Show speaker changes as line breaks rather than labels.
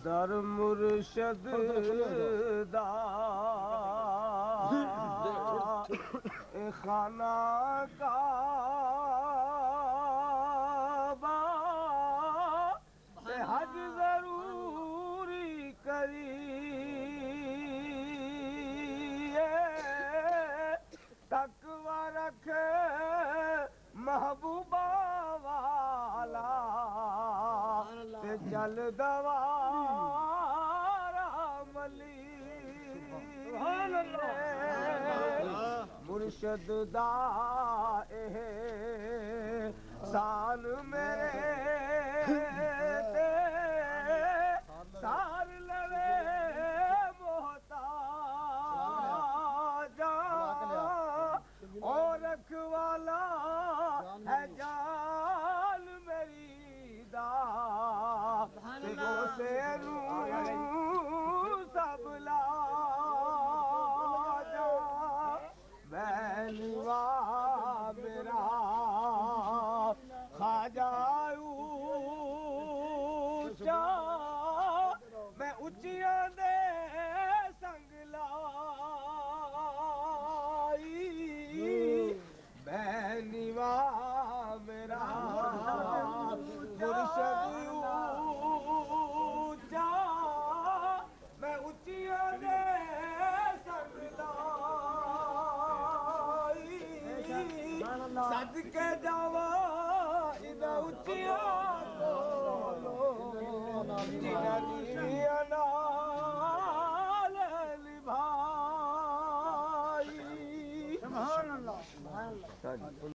दर मुर्शद दा खाना काबा से हज जरूरी करिए तकवा रखे महबूबा वाला ते चल दवारा मली मुर्शद दा साल मेरे ते सार लवे मोहताजा और रखवाला है जान मेरी दा से सबला जा बैलवा मेरा खाजा ऊंचा मैं उचिया दे संग लाई बैलवा मेरा मुर्शद ऊंचा मैं उचिया दे संग लाई सदके जावा इदा उचिया भाई